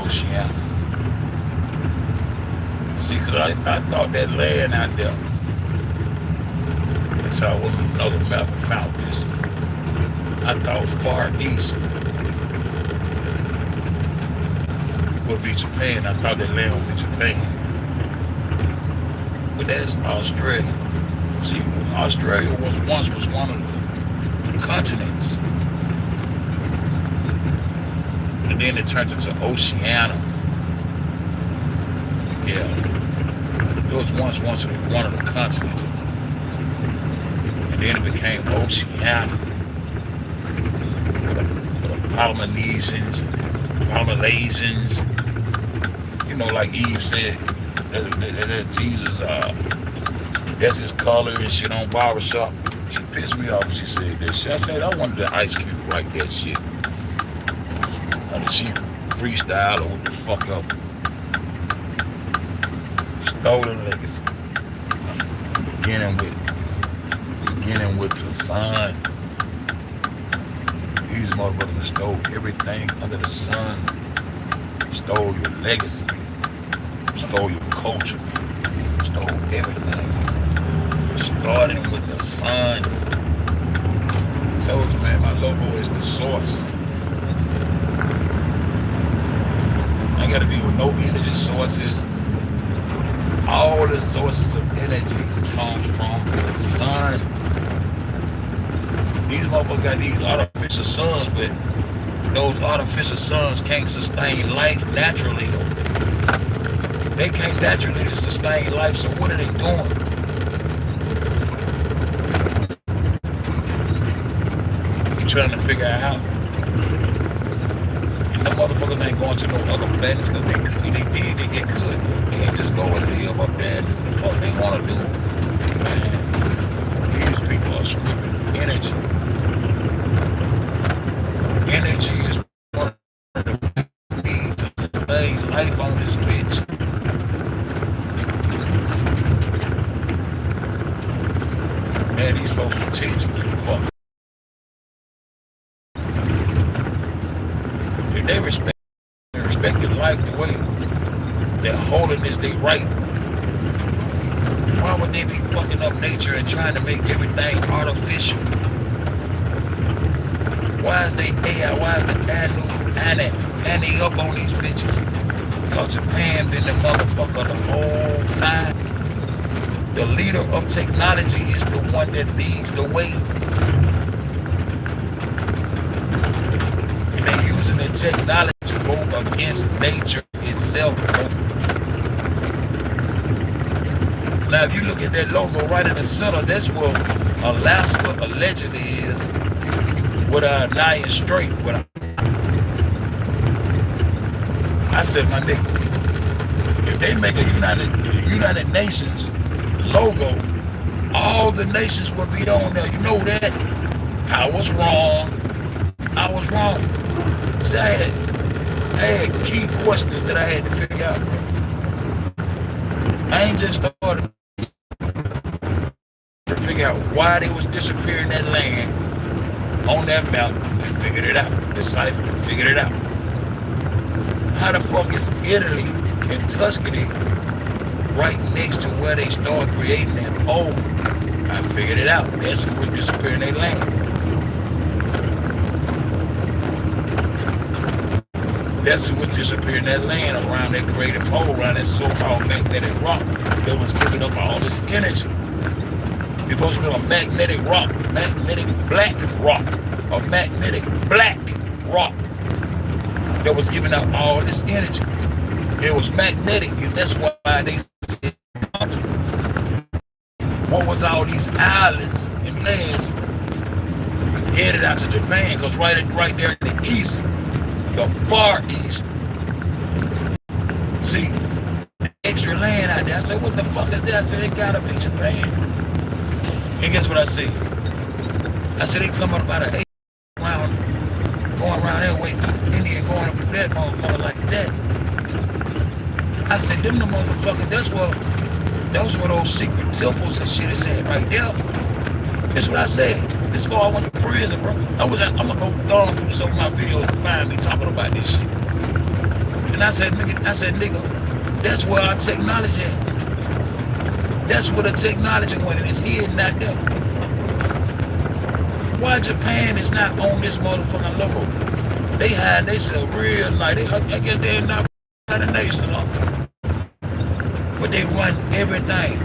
Oceania. See, cause I thought that land out there, and so I went on another map and found this. I thought far east would be Japan. I thought that land would be Japan. But that's Australia. See, Australia was one of the continents. And then it turned into Oceania. Yeah. It was once one of the continents. And then it became Oceania. With the Polynesians, Polynesians. You know, like Eve said, that Jesus, that's his color and shit on barbershop. She pissed me off when she said that shit. I said, I wanted the Ice Cube to write that shit. Did she freestyle or what the fuck up? Stolen legacy. Beginning with the sun. These motherfuckers stole everything under the sun. Stole your legacy. Stole your culture. Stole everything. Starting with the sun. I told you, man, my logo is the source. I ain't gotta deal with no energy sources. All the sources of energy comes from the sun. These motherfuckers got these artificial suns, but those artificial suns can't sustain life naturally though. They can't naturally sustain life, so what are they doing? You trying to figure out how? And the motherfuckers ain't going to no other planets because they could. They did, they get good. They ain't just go and live up there and do the fuck they want to do. Man, these people are stripping energy. Energy is one of the means to sustain life on this bitch. Man, these folks are teaching me the fuck. If they respected life the way their holiness, they right, why would they be fucking up nature and trying to make everything artificial? Why is they AI? Why is the Annie up on these bitches? Because Japan been the motherfucker the whole time. The leader of technology is the one that leads the way. And they're using the technology to go against nature itself. Now, if you look at that logo right in the center, that's where Alaska allegedly is, with a Nyan Strait. I said, my nigga, if they make a United Nations logo, all the nations would be on there. You know that? I was wrong. See, I had key questions that I had to figure out, bro. I ain't just started to figure out why they was disappearing that land on that map. I figured it out. Deciphered it, figured it out. How the fuck is Italy and Tuscany right next to where they started creating that pole? I figured it out. That's who was disappearing their land. That's who was disappearing that land around that creative pole, around that so-called magnetic rock that was giving up all this energy. It's supposed to be a magnetic rock, magnetic black rock, a magnetic black rock that was giving out all this energy. It was magnetic, and that's why they said, what was all these islands and lands headed out to Japan? Because right there in the east, the far east, see, extra land out there. I said, what the fuck is that? I said, it gotta be Japan. And guess what I said? I said, they come up about an 8 round, going around that way, India going up to that motherfucker like that. I said, them the motherfuckers, that's where those secret temples and shit is at right there. That's what I said. This before I went to prison, bro. I'm gonna go through some of my videos to find me talking about this shit. And I said, nigga, that's where our technology at. That's where the technology went, and it's hidden out there. Why Japan is not on this motherfucking logo? They hide themselves real nice. I guess they're not the nation, huh? But they run everything.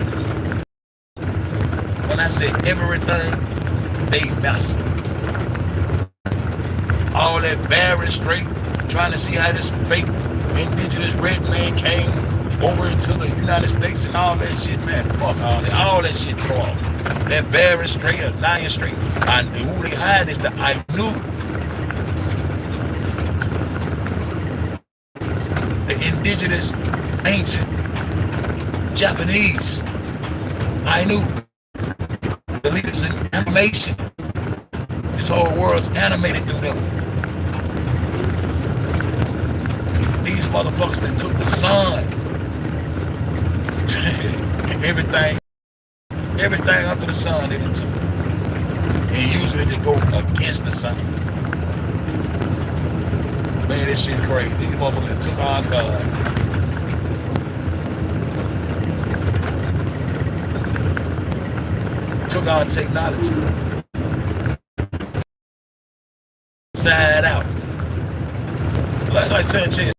When I say everything, they master. All that barren straight, trying to see how this fake indigenous red man came over into the United States and all that shit, man. Fuck all that shit throw off. That barren straight, or lion straight. And who they hide is the Ainu. The indigenous, ancient Japanese Ainu. The leaders in animation. This whole world's animated through them. These motherfuckers that took the sun. everything under the sun they took. And usually they go against the sun. Man, this shit crazy. These motherfuckers took our God. Took our technology. Inside out. Like Sanchez,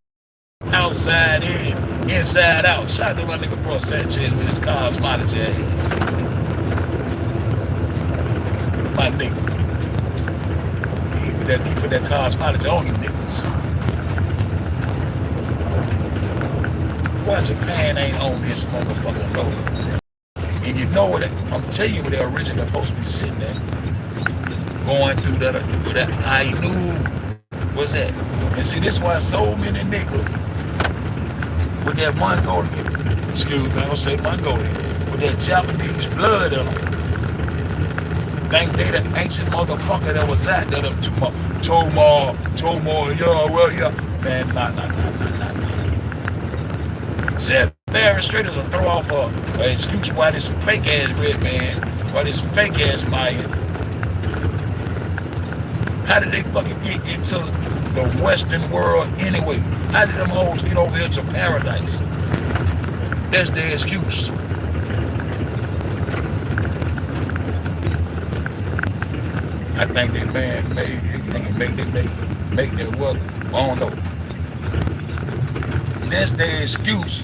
outside in, inside out. Shout out to my nigga bro Sanchez with his cosmology ass. My nigga. He put that cosmology on you niggas. Why Japan ain't on this motherfucking logo? And you know what? I'm telling you where they originally supposed to be sitting at. Going through that I knew. What's that? And see, this why so many niggas with that Mongolian, excuse me, I don't say Mongolian, with that Japanese blood in them, think they the ancient motherfucker that was out there, Tomar, yeah, well, yeah. Man, nah. Zeb Barry straight as a throw off an excuse why this fake ass red man, why this fake ass Mayan. How did they fucking get into the Western world anyway? How did them hoes get over here to paradise? That's their excuse. I think they man make their wealth. I don't know. That's their excuse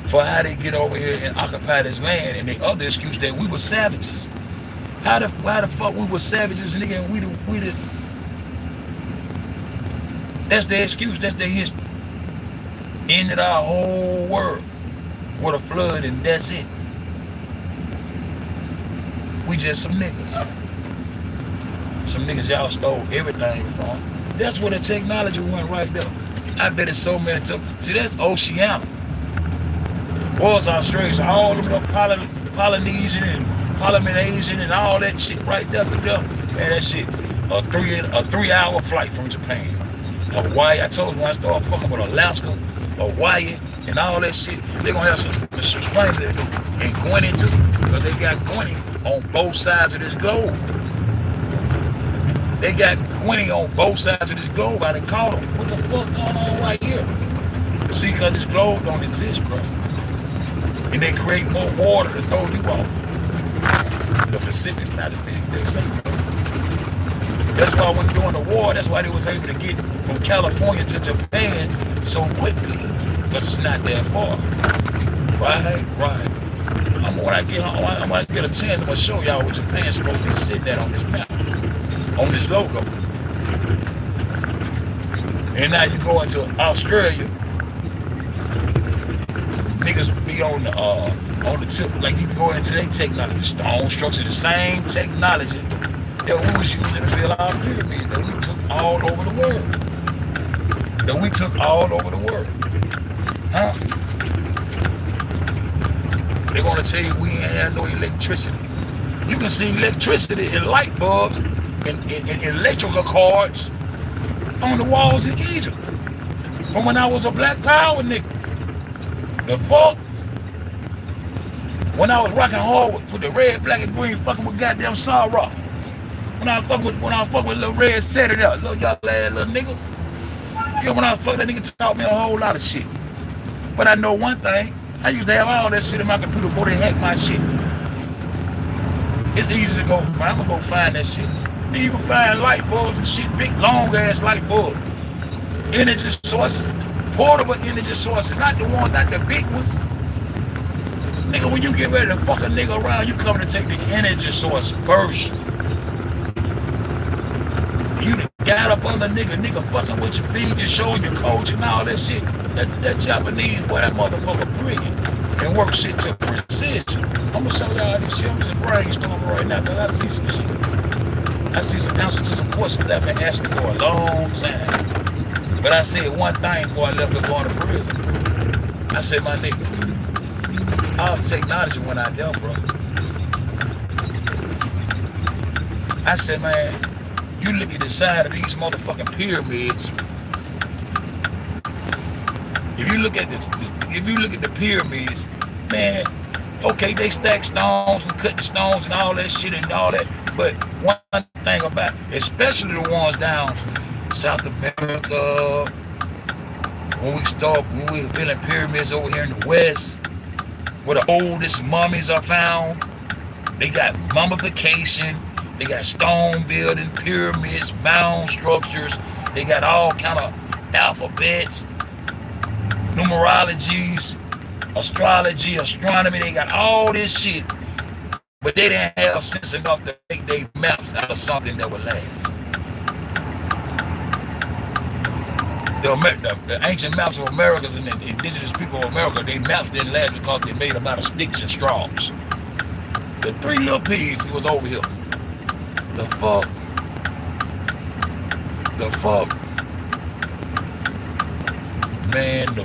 for how they get over here and occupy this land, and the other excuse that we were savages. Why the fuck we were savages, nigga, and we the that's their excuse, that's their history. Ended our whole world with a flood, and that's it. We just some niggas. Some niggas y'all stole everything from. That's where the technology went right there. I bet it's so many see, that's Oceania. Was Australia, all of them Polynesian and Polynesian and all that shit right there. Man, that shit, a 3-hour flight from Japan. Hawaii, I told you when I started fucking with Alaska, Hawaii, and all that shit, they're gonna have some explaining to do. And Gwinnett too, because they got Gwinnett on both sides of this globe. They got Gwinnett on both sides of this globe. I done called them. What the fuck going on right here? See, because this globe don't exist, bro. And they create more water to throw you off. The Pacific's not as big as they say. That's why when during the war, that's why they was able to get from California to Japan so quickly. Because it's not that far. Right. When I get home, I'm gonna get a chance, I'm gonna show y'all what Japan's supposed to be sitting at on this map. On this logo. And now you go into Australia, niggas be on the tip, like you can go into their technology, stone structure, the same technology that we was using to build our pyramids, that we took all over the world. Huh? They're gonna tell you we ain't have no electricity. You can see electricity in light bulbs and electrical cords on the walls in Egypt from when I was a Black Power nigga. The fuck? When I was rocking hard with the red, black, and green, fucking with goddamn Sarah. When I fuck with little red set it up, little young ass little nigga. You know, when I was fucking, that nigga taught me a whole lot of shit. But I know one thing. I used to have all that shit in my computer before they hacked my shit. It's easy to go find. I'm gonna go find that shit. Then you can find light bulbs and shit, big long ass light bulbs. Energy sources, portable energy sources, not the ones, not the big ones. Nigga, when you get ready to fuck a nigga around, you coming to take the energy source first. You got up on the nigga fucking with your feet, your shoulder, your coach, and all that shit. That Japanese, boy, that motherfucker brilliant. And work shit to precision. I'm gonna show y'all this shit. I'm just brainstorming right now because I see some shit. I see some answers to some questions that I've been asking for a long time. But I said one thing before I left it going to prison. I said, my nigga, all technology went out there, bro. I said, man, you look at the side of these motherfucking pyramids. If you look at the pyramids, man, okay, they stack stones and cut the stones and all that shit and all that. But one thing about, especially the ones down South America, when we were building pyramids over here in the West, where the oldest mummies are found, they got mummification, they got stone building, pyramids, mound structures, they got all kind of alphabets, numerologies, astrology, astronomy, they got all this shit, but they didn't have sense enough to make their maps out of something that would last. The ancient maps of Americans and the indigenous people of America, their maps didn't last because they made them out of sticks and straws. The three little pigs was over here. The fuck? Man, no.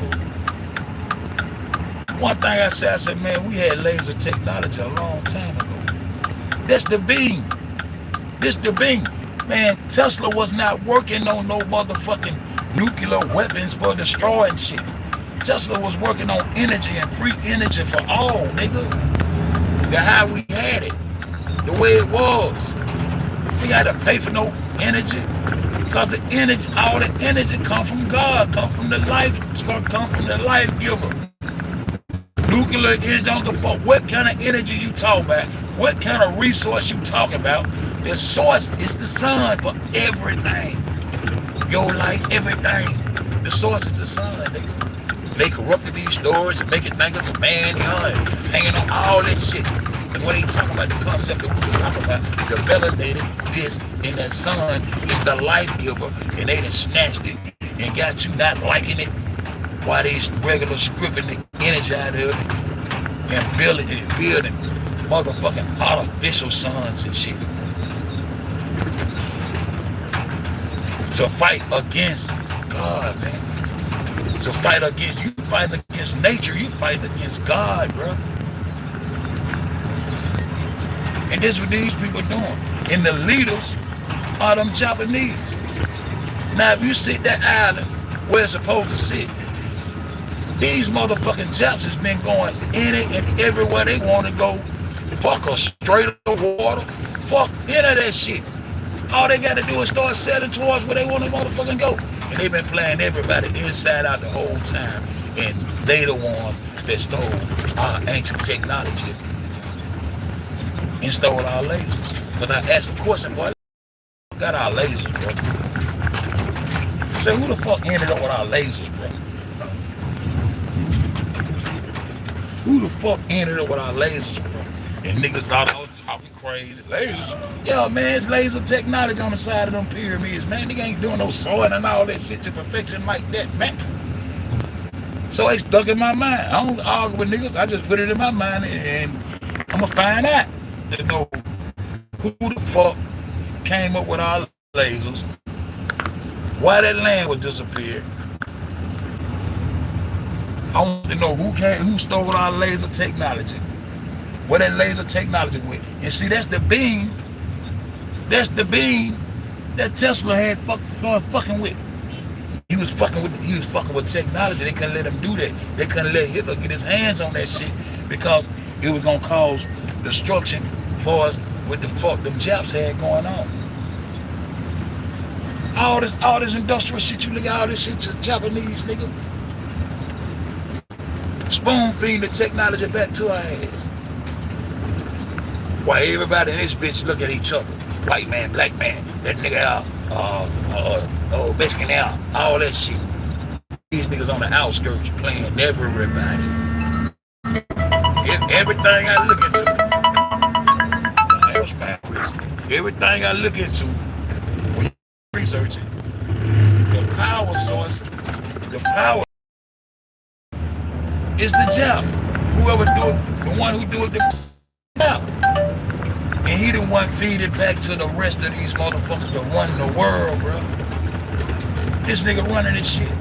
One thing I said, man, we had laser technology a long time ago. That's the beam. This the beam. Man, Tesla was not working on no motherfucking nuclear weapons for destroying shit. Tesla was working on energy and free energy for all, nigga. The how we had it. The way it was. We had to pay for no energy. Because the energy, all the energy come from God, come from the life, come from the life giver. Nuclear energy, don't give a fuck what kind of energy you talk about, what kind of resource you talk about. The source is the sun for everything. Your life, everything. The source is the sun, nigga. They corrupted these stories and make it think it's a man, and hanging on all that shit. And when they talking about the concept that we were talking about, the validated this and that sun is the life giver, and they done snatched it and got you not liking it. Why they regular scripting the energy out of it and building motherfucking artificial suns and shit. To fight against God, man. To fight against, you fight against nature, you fight against God, bro. And this is what these people are doing. And the leaders are them Japanese. Now if you sit that island where it's supposed to sit, these motherfucking Japs has been going in it and everywhere they want to go. Fuck a straight of water. Fuck any of that shit. All they got to do is start sailing towards where they want to motherfucking go. And they've been playing everybody inside out the whole time. And they the ones that stole our ancient technology and stole our lasers. Because I asked the question, boy, got our lasers, bro. So who the fuck ended up with our lasers, bro? Who the fuck ended up with our lasers, bro? And niggas thought I was talking crazy. Lasers? Yeah, man, it's laser technology on the side of them pyramids, man. Nigga ain't doing no sewing and all that shit to perfection like that, man. So it stuck in my mind. I don't argue with niggas. I just put it in my mind and I'm gonna find out to know who the fuck came up with our lasers, why that land was disappeared. I want to know who stole our laser technology. Where that laser technology went. And see, that's the beam. That's the beam that Tesla had started fucking with. He was fucking with technology. They couldn't let him do that. They couldn't let Hitler get his hands on that shit because it was gonna cause destruction for us with the fuck them Japs had going on. All this industrial shit, you look at all this shit to Japanese, nigga. Spoon feeding the technology back to our ass. Why everybody in this bitch look at each other. White man, black man, that nigga out, Mexican out, all that shit. These niggas on the outskirts playing everybody. Everything I look into, everything I look into when you research it, the power source, the power is the Jap. Whoever do it, the one who do it, the Jap. And he the one feed it back to the rest of these motherfuckers that run the world, bro. This nigga running this shit.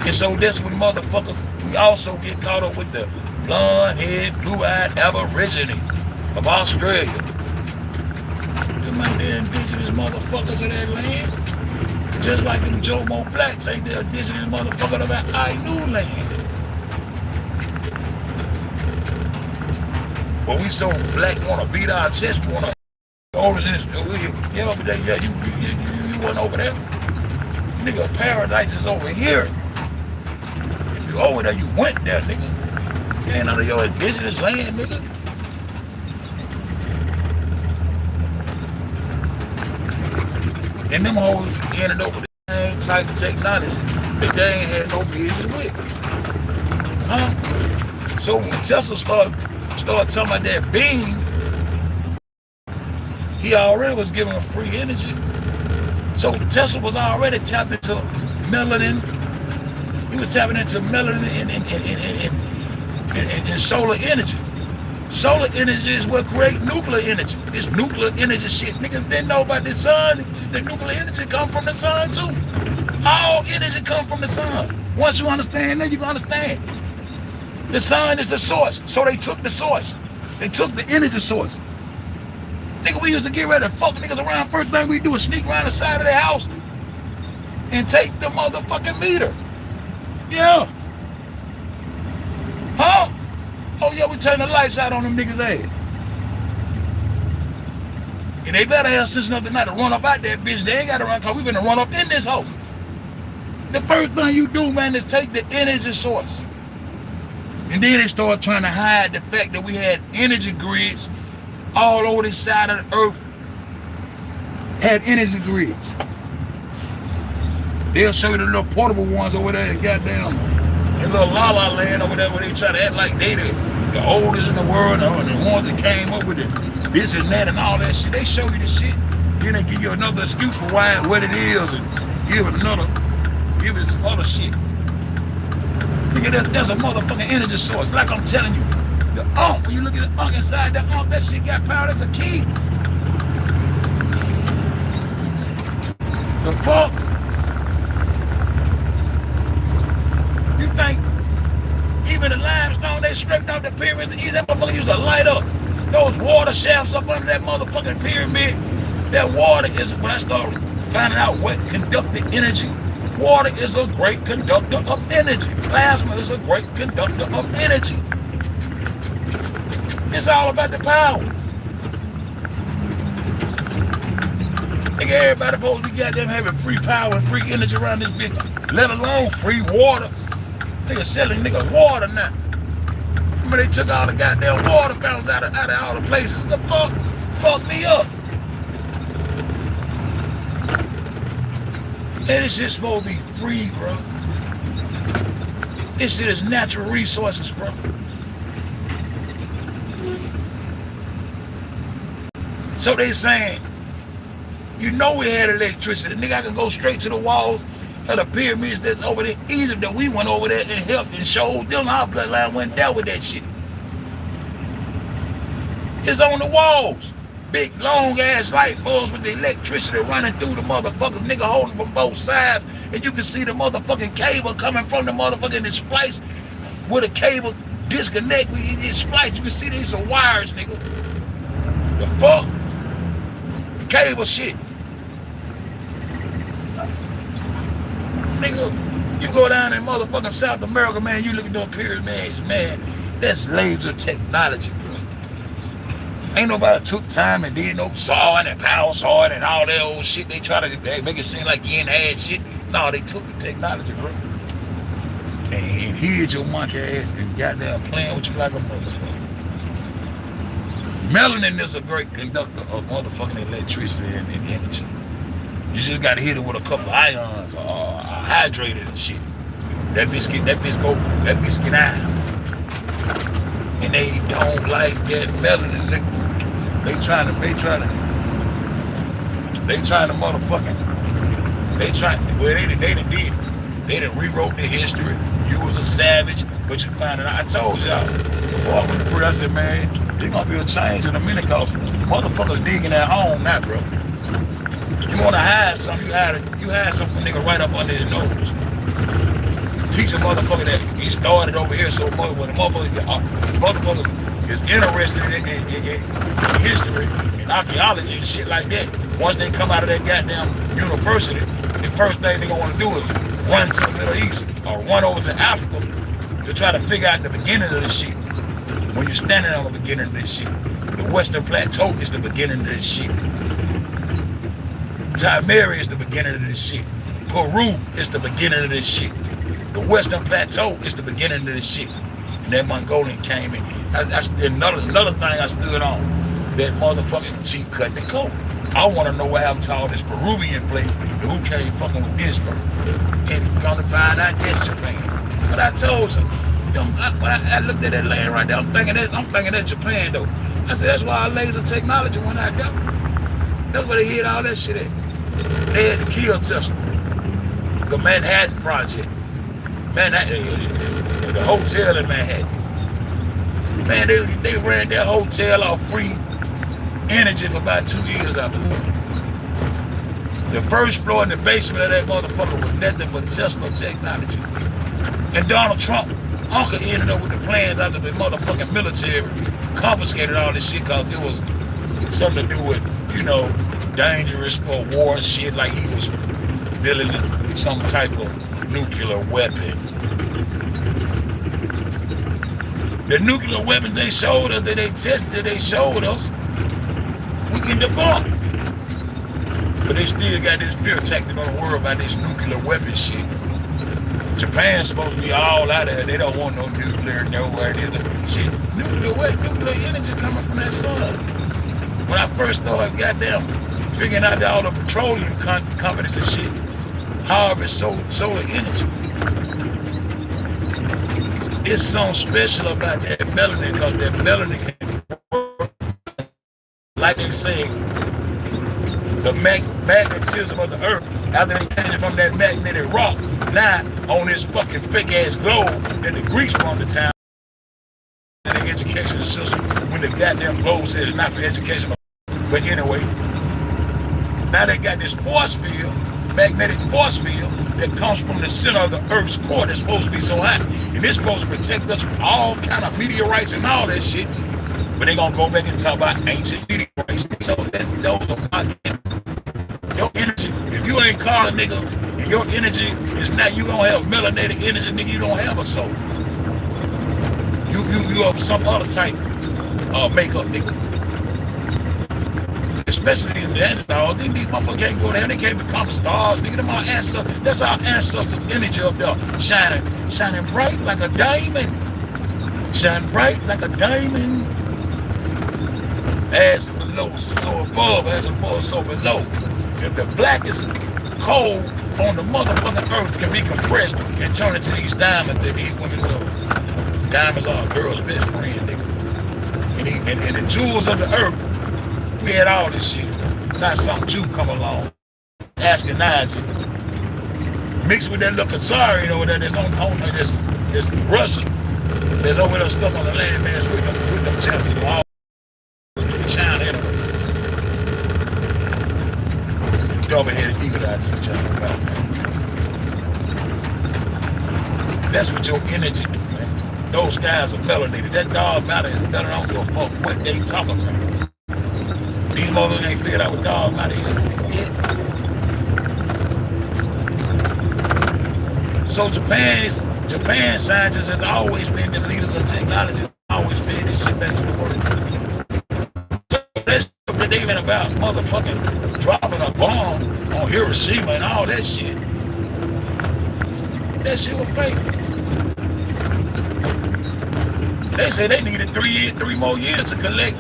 And so that's when motherfuckers, we also get caught up with the blonde-haired, blue-eyed aborigine of Australia. Them out there indigenous motherfuckers of that land. Just like them Jomo blacks ain't the indigenous motherfucker of that Ainu land. But we so black, wanna beat our chest, wanna hold us in this. Yeah, but you went over there. Nigga, paradise is over here. If you over there, you went there, nigga. You ain't under your indigenous land, nigga. And them hoes ended up with the same type of technology that they ain't had no business with. Huh? So when Tesla started talking about that beam, he already was giving them free energy. So Tesla was already tapped into melanin. He was tapping into melanin and solar energy. Solar energy is what creates nuclear energy. This nuclear energy shit, niggas didn't know about the sun. The nuclear energy come from the sun too. All energy come from the sun. Once you understand that, you can understand. The sun is the source. So they took the source. They took the energy source. Nigga, we used to get ready to fuck niggas around. First thing we do is sneak around the side of their house and take the motherfucking meter. Yeah. Huh? Oh yeah, we turn the lights out on them niggas' ass. And they better have sense enough not to run up out that bitch. They ain't gotta run, cause we finna run up in this hole. The first thing you do, man, is take the energy source. And then they start trying to hide the fact that we had energy grids all over this side of the earth. Had energy grids. They'll show you the little portable ones over there in goddamn that little la-la land over there where they try to act like they the oldest in the world, and the ones that came up with it, this and that and all that shit. They show you the shit, then they give you another excuse for what it is, and give it some other shit. Nigga, there's a motherfucking energy source. Like I'm telling you, the when you look at the inside that that shit got power. That's a key. The fuck? You think even the limestone they scraped out the pyramids, that motherfucker used to light up those water shafts up under that motherfucking pyramid? That water is, when I started finding out what conducted energy, water is a great conductor of energy. Plasma is a great conductor of energy. It's all about the power. Nigga, everybody supposed to be goddamn having free power and free energy around this bitch, let alone free water. Nigga selling niggas water now. Remember they took all the goddamn water fountains out of all the places. The fuck me up. Man, this shit's supposed to be free, bro. This shit is natural resources, bro. So they saying, you know we had electricity. Nigga, I can go straight to the walls of the pyramids that's over there in Egypt that we went over there and helped and showed them our bloodline went down with that shit. It's on the walls. Big long ass light bulbs with the electricity running through the motherfuckers, nigga holding from both sides, and you can see the motherfucking cable coming from the motherfucking splice with a cable disconnect when you get spliced. You can see these are wires, nigga. The fuck? Cable shit. Nigga, you go down in motherfucking South America, man, you look at those pyramids, man. That's laser technology, bro. Ain't nobody took time and did no sawing and power sawing and all that old shit. They try to make it seem like you ain't had shit. No, they took the technology, bro. And hid your monkey ass and goddamn playing with you like a motherfucker. Melanin is a great conductor of motherfucking electricity and energy. You just gotta hit it with a couple of ions or hydrated and shit. That bitch get out. And they don't like that melanin. They trying to motherfucking, well, they done rewrote the history. You was a savage, but you found it out. I told y'all before I went to pray, I said, man, there's gonna be a change in a minute, cause motherfuckers digging at home now, bro. You wanna hide something, you hide something nigga right up under his nose. Teach a motherfucker that he started over here so much when the motherfucker is interested in history and archaeology and shit like that. Once they come out of that goddamn university, the first thing they gonna wanna do is run to the Middle East or run over to Africa to try to figure out the beginning of this shit. When you're standing on the beginning of this shit, the Western Plateau is the beginning of this shit. Tiberia is the beginning of this shit. Peru is the beginning of this shit. The Western Plateau is the beginning of this shit. And that Mongolian came in. Another thing I stood on, that motherfucking cheap cut the coat. I want to know what happened to all this Peruvian plate and who came fucking with this first. And come to find out that's Japan. But I told you, when I looked at that land right there, I'm thinking that's Japan though. I said that's why our laser technology went out there. That's where they hid all that shit at. They had to kill Tesla. The Manhattan Project. The hotel in Manhattan. Man, they ran that hotel off free energy for about 2 years, I believe. The first floor in the basement of that motherfucker was nothing but Tesla technology. And Donald Trump, Uncle ended up with the plans after the motherfucking military confiscated all this shit because it was something to do with, you know, dangerous for war shit, like he was building some type of nuclear weapon. The nuclear weapons they showed us, that they tested, they showed us, we can debunk. But they still got this fear tactic on the world about this nuclear weapon shit. Japan's supposed to be all out of it. They don't want no nuclear nowhere. Shit, nuclear energy coming from that sun. When I first started goddamn figuring out that all the petroleum companies and shit harvest solar energy. It's something special about that melanin, because that melanin can work, like they say, the magnetism of the earth, after they change it from that magnetic rock, now on this fucking fake ass globe that the Greeks run the town in the education system, when the goddamn globe says it's not for education. But anyway, now they got this force field, magnetic force field, that comes from the center of the Earth's core that's supposed to be so hot. And it's supposed to protect us from all kind of meteorites and all that shit. But they gonna go back and talk about ancient meteorites. You know, those are not your energy. If you ain't called a nigga, and your energy is not, you don't have melanated energy, nigga, you don't have a soul. You have some other type of makeup, nigga. Especially these Neanderthals, these motherfuckers can't go there, they can't become stars, nigga. Them our ancestors, that's our ancestors' energy up there, shining bright like a diamond. Shine bright like a diamond. As below, so above, as above, so below. If the blackest coal on the motherfucking earth can be compressed and turned into these diamonds that these women love. Diamonds are a girl's best friend, nigga. And the jewels of the earth, we had all this shit. Not some Jew come along, asking Nazi. Mixed with that little Khazarian over there, that's Russian. That's over there stuck on the landmass with them chaps, you know, all China anyway. Double-headed eagle eyed to China about, man. That's what your energy do, man. Those guys are melanated. That dog matter is better. I don't give a fuck what they talk about. These motherfuckers ain't figured out what dog matter is. Yeah. So Japan is Japan scientists has always been the leaders of technology, always fed this shit back to the world. So that's what they been about motherfucking dropping a bomb on Hiroshima and all that shit. That shit was fake. They said they needed three more years to collect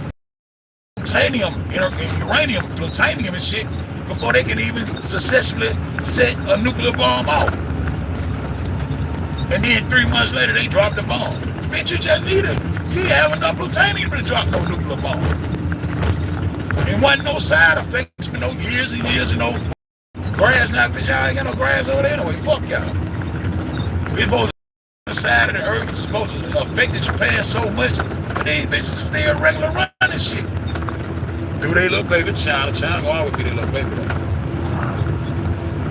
plutonium, uranium, plutonium and shit before they can even successfully set a nuclear bomb off. And then 3 months later, they dropped the bomb. Bitch, you just need it. You ain't have enough plutonium to drop no nuclear bomb. And wasn't no side effects for no years and years and no grass. Now, bitch, y'all ain't got no grass over there anyway. Fuck y'all. We supposed to, the side of the earth is supposed to affect Japan so much, but these bitches, they a regular running shit. Do they look baby? China will always be their little baby.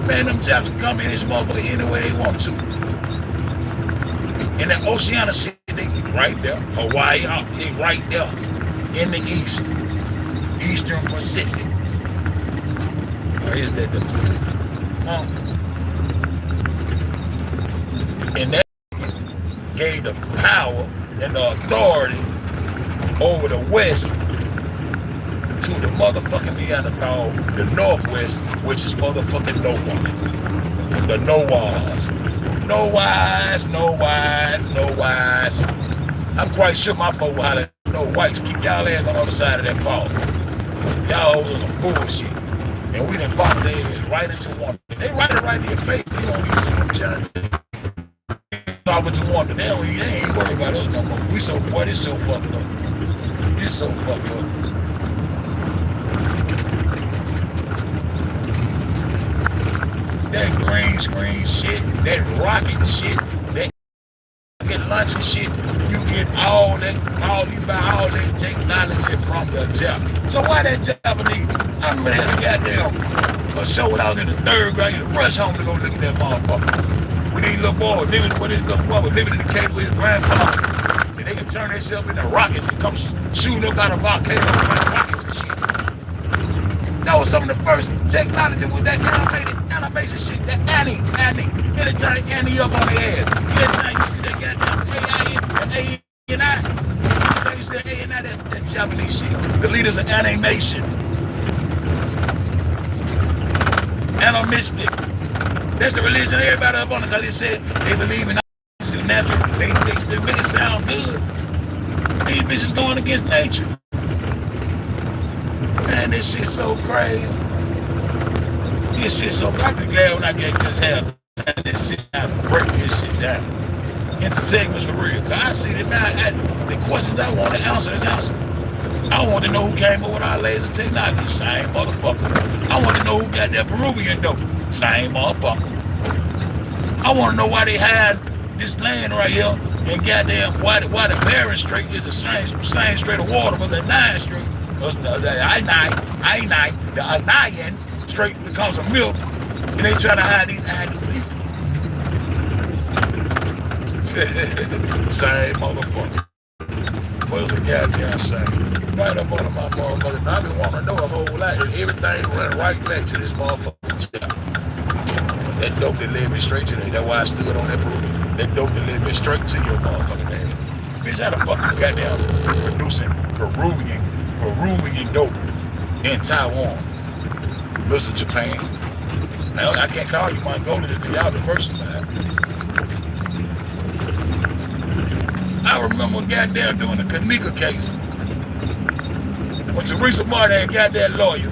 Man, them Japs can come in this motherfucker any way they want to. And the Oceania shit, they right there. Hawaii, they right there in the east. Eastern Pacific. Or is that the Pacific? And that gave the power and the authority over the West to the motherfucking Neanderthal, the Northwest, which is motherfucking Noah. The Noahs. No wise. I'm quite sure my folk will holler, no whites, keep y'all ass on the other side of that fall. Y'all hoes are some bullshit. And we done fought their ass right into one. They write it right in your face. You don't even see them trying to talk to one, but they ain't worried about us no more. We so, boy, this so fucked up. It's so fucked up. That green screen shit, that rocket shit, that lunch and shit, you get all that, you buy all that technology from the Japanese. So why that Japanese? I remember they had a goddamn show when I was in the 3rd grade, to rush home to go look at that motherfucker. With these little boys living in the cave with his grandfather. And they can turn themselves into rockets and come shooting up out of volcanoes like rockets and shit. That was some of the first technology with that animation shit, that Annie. Anytime Annie up on the ass. Anytime you see that goddamn AI, anytime you see that AI, that Japanese shit. The leaders of animation. Animistic. That's the religion everybody up on it, because they said they believe in all natural. They make it sound good. These bitches going against nature. Man, this shit's so crazy. This shit's so crazy. I'm glad when I get this help. This shit down and break this shit down into segments for real. Cause I see that now, the questions I want to answer is answer. I want to know who came up with our laser technology. Same motherfucker. I want to know who got that Peruvian dope. Same motherfucker. I want to know why they had this land right here and goddamn why the Bering Strait is the same strait of water, but the Nine Strait. The Anian Strait becomes a milk, and they try to hide these people. Same motherfucker. But it's a goddamn shame. Right up on my motherfucker. I've been wanting to know a whole lot, and everything run right back to this motherfucking step. That dope that led me straight to that. That's why I stood on that Peruvian. That dope that led me straight to your motherfucking ass. Bitch, how the fuck you goddamn producing Peruvian dope in Taiwan, Mr. Japan? Now, I can't call you Mongolian because y'all diversified. I remember goddamn doing the Kanika case. When Teresa Martin had got that lawyer,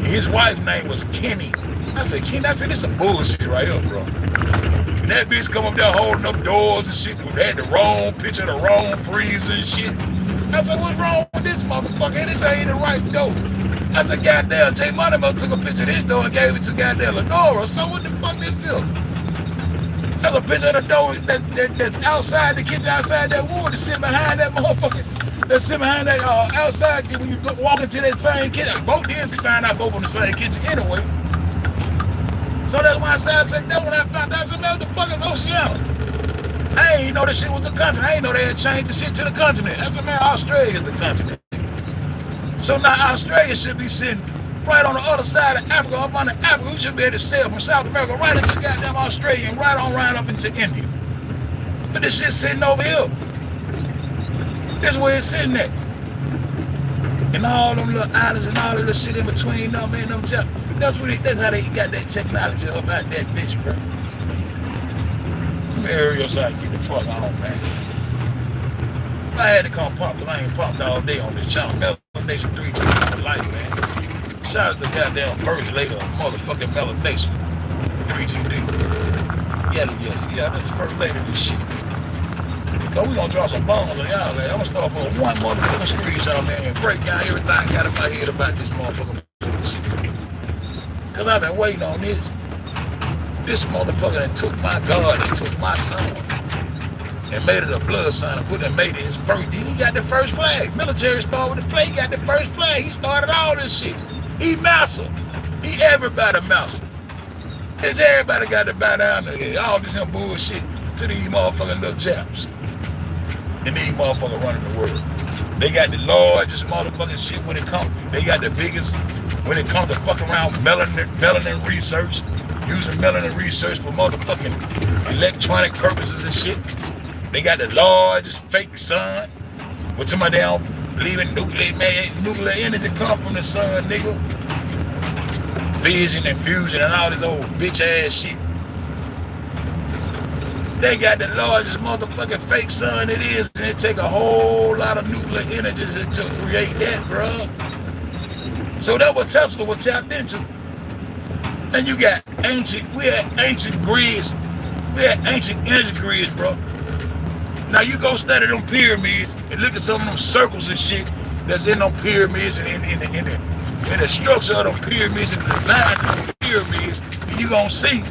his wife's name was Kenny. I said, this is some bullshit right here, bro. And that bitch come up there holding up doors and shit, who had the wrong picture, the wrong freezer and shit. I said, what's wrong with this motherfucker? This ain't the right door. I said, goddamn, Jay Money took a picture of this door and gave it to goddamn Lenora. So what the fuck this is? That's a picture of the door that's outside the kitchen, outside that wood, that's sitting behind that motherfucker. That's sitting behind that outside when you walk into that same kitchen. Both ends, you find out both on the same kitchen anyway. So that's why I said that when I found out, I said, man, what the fuck is Oceania? I ain't know that shit was the continent. I ain't know they had changed the shit to the continent. I said, man, Australia is the continent. So now Australia should be sitting right on the other side of Africa, up under Africa. We should be able to sail from South America right into goddamn Australia and right up into India. But this shit sitting over here. This where it's sitting at. And all them little islands and all that little shit in between them and them jump. That's how they got that technology about that bitch, bro. Let me hurry up so I can get the fuck on, man. If I had to come pump, because I ain't pumped all day on this channel. Melanation 3G for life, man. Shout out to the goddamn first lady of motherfucking Melanation 3GD. Yeah, that's the first lady of this shit. So we gonna drop some bombs on y'all, man. I'm gonna start putting one motherfucking screenshot, man, and break down everything I got in my head about this motherfucking shit. Cause I've been waiting on this. This motherfucker that took my God and took my son and made it a blood sign and made it his first. He got the first flag. Military started with the flag, he got the first flag. He started all this shit. He master. He everybody master. It's everybody got to bow down to all this bullshit to these motherfucking little Japs. And these motherfuckers running the world. They got the largest motherfucking shit when it comes. They got the biggest when it comes to fucking around melanin research. Using melanin research for motherfucking electronic purposes and shit. They got the largest fake sun. But somebody they don't believe in nuclear energy come from the sun, nigga. Fission and fusion and all this old bitch ass shit. They got the largest motherfucking fake sun it is, and it take a whole lot of nuclear energy to create that, bro. So that's what Tesla was tapped into. And you got we had ancient grids, we had ancient energy grids, bro. Now you go study them pyramids and look at some of them circles and shit that's in them pyramids and in the structure of them pyramids and the designs of them pyramids, and you gonna see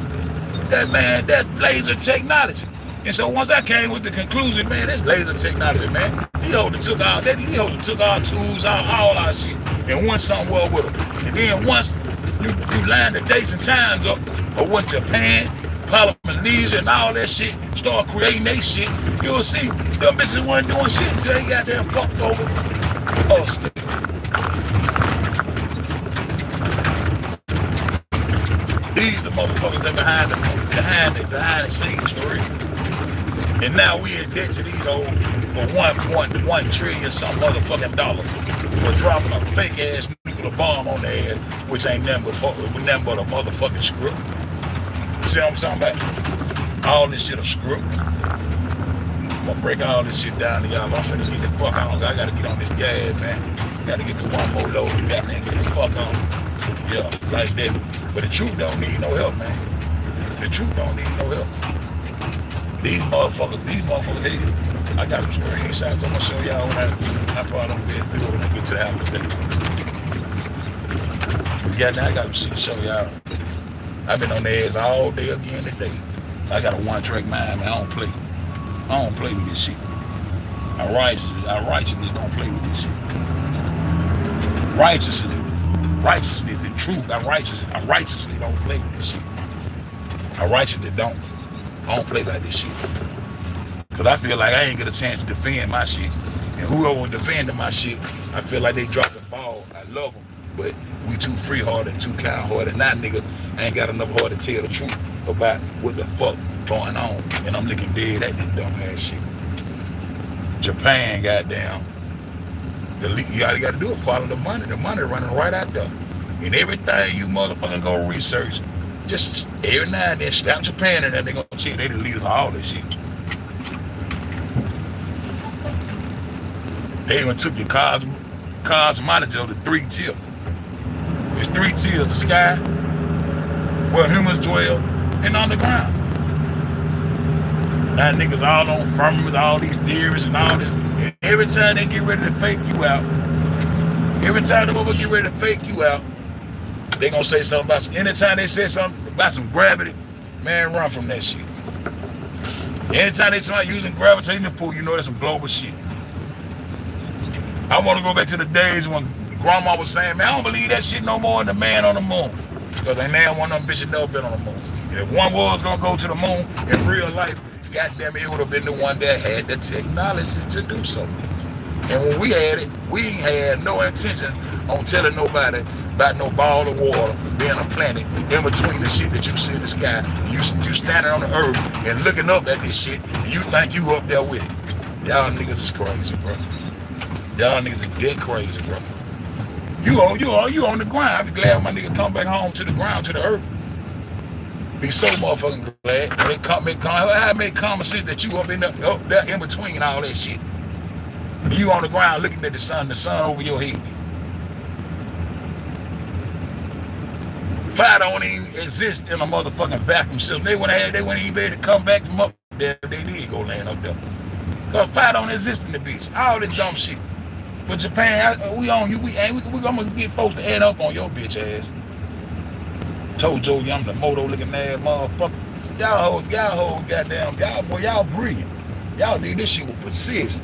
that, man, that's laser technology. And so once I came with the conclusion, man, that's laser technology, man. He took our tools, all our shit, and went somewhere with them. And then once you line the dates and times up of what Japan, Polynesia, and all that shit start creating their shit, you'll see them bitches weren't doing shit until they got them fucked over us. These the motherfuckers that behind the scenes for real. And now we in debt to these old for 1.1 trillion some motherfucking dollars for dropping a fake ass nuclear bomb on their ass, which ain't nothing but a motherfucking script. See what I'm talking about? All this shit a script. I'm gonna break all this shit down to y'all. I'm finna get the fuck on. I gotta get on this gas, man. Gotta get the one more load of that and get the fuck on. Yeah, like that. But the truth don't need no help, man. The truth don't need no help. These motherfuckers here. I got some screenshots I'm gonna show y'all when I probably don't be building and get to the house today. Yeah, now I got some shit to show y'all. I've been on their ass all day again today. I got a one-track mind, man. I don't play with this shit. Our righteousness don't play with this shit. Righteousness and truth. I righteously don't play with this shit. I righteously don't. I don't play like this shit. Cause I feel like I ain't get a chance to defend my shit. And whoever was defending my shit, I feel like they dropped the ball. I love them, but we too free-hearted and too kind-hearted. Now, nigga, I ain't got enough heart to tell the truth about what the fuck going on. And I'm looking dead at this dumb ass shit. Japan, goddamn. You all you gotta do is follow the money. The money running right out there. And everything you motherfucking go research, just every now and then slap Japan and then they gonna tell you they the leaders of all this shit. They even took your cosmology of the 3 tiers. There's 3 tiers: the sky, where humans dwell, and on the ground. Now niggas all on firmaments, all these theories and all this. And every time they get ready to fake you out, they gonna say something about anytime they say something about some gravity, man, run from that shit. Anytime they start using gravitational pull, you know that's some global shit. I want to go back to the days when grandma was saying, man, I don't believe that shit no more in the man on the moon. Because ain't now one of them bitches never been on the moon. And if one was gonna go to the moon in real life, goddamn it would have been the one that had the technology to do so. And when we had it, we ain't had no intention on telling nobody about no ball of water being a planet in between the shit that you see in the sky. You standing on the earth and looking up at this shit, and you think you up there with it. Y'all niggas is crazy, bro. Y'all niggas are dead crazy, bro. You on the ground. I'm glad my nigga come back home to the ground, to the earth. Be so motherfucking glad. I make common sense that you up there in between all that shit. You on the ground looking at the sun over your head. Fire don't even exist in a motherfucking vacuum system. They wouldn't even be able to come back from up there if they did go land up there. Cause fire don't exist in the bitch. All this dumb shit. But Japan, we on you. We gonna get folks to add up on your bitch ass. Told Joe I'm the moto looking ass motherfucker. Y'all hoes, goddamn, y'all brilliant. Y'all did this shit with precision.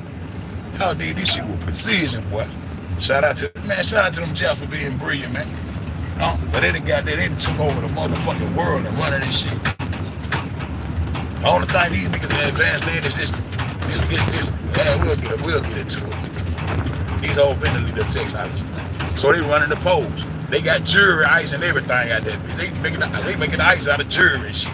Y'all did this shit with precision, boy. Shout out to them Jeffs for being brilliant, man. But they done took over the motherfucking world and running this shit. The only thing these niggas advanced in is this. Man, we'll get into it. These old been the technology. So they running the poles. They got jewelry, ice, and everything out there. They making the ice out of jewelry and shit.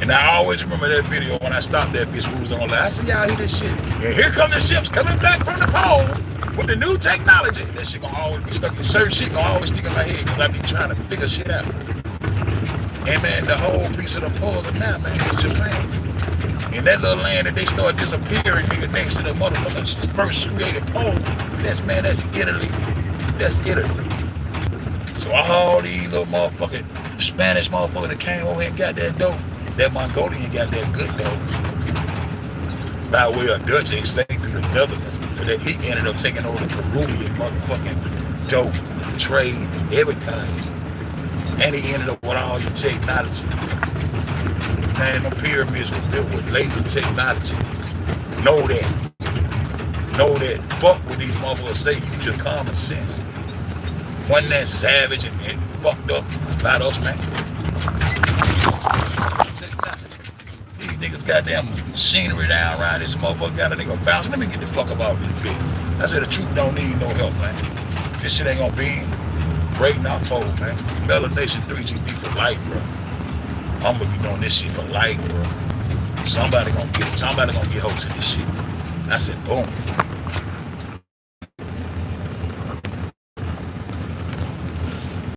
And I always remember that video when I stopped that bitch who was on there. I said, y'all hear this shit? And here come the ships coming back from the pole with the new technology. That shit gonna always be stuck in certain shit, gonna always stick in my head because I be trying to figure shit out. And man, the whole piece of the puzzle now, man, is Japan. And that little land that they start disappearing, nigga, next to the motherfucking first created pole, that's Italy. That's Italy. So all these little motherfucking Spanish motherfuckers that came over here and got that dope, that Mongolian got that good dope. By way of Dutch, they stayed through the Netherlands. But then he ended up taking over the Peruvian motherfucking dope, trade, everything. And he ended up with all the technology. Man, the pyramids were built with laser technology. Know that. Fuck what these motherfuckers say, use your common sense. Wasn't that savage and fucked up about us, man? These niggas goddamn machinery down around this motherfucker got a nigga bounce. Let me get the fuck up out of this bitch. I said the truth don't need no help, man. This shit ain't gonna be breaking our fold, man. Melanation 3GB for life, bro. I'm gonna be doing this shit for life, bro. Somebody gonna get hold to this shit. I said, boom.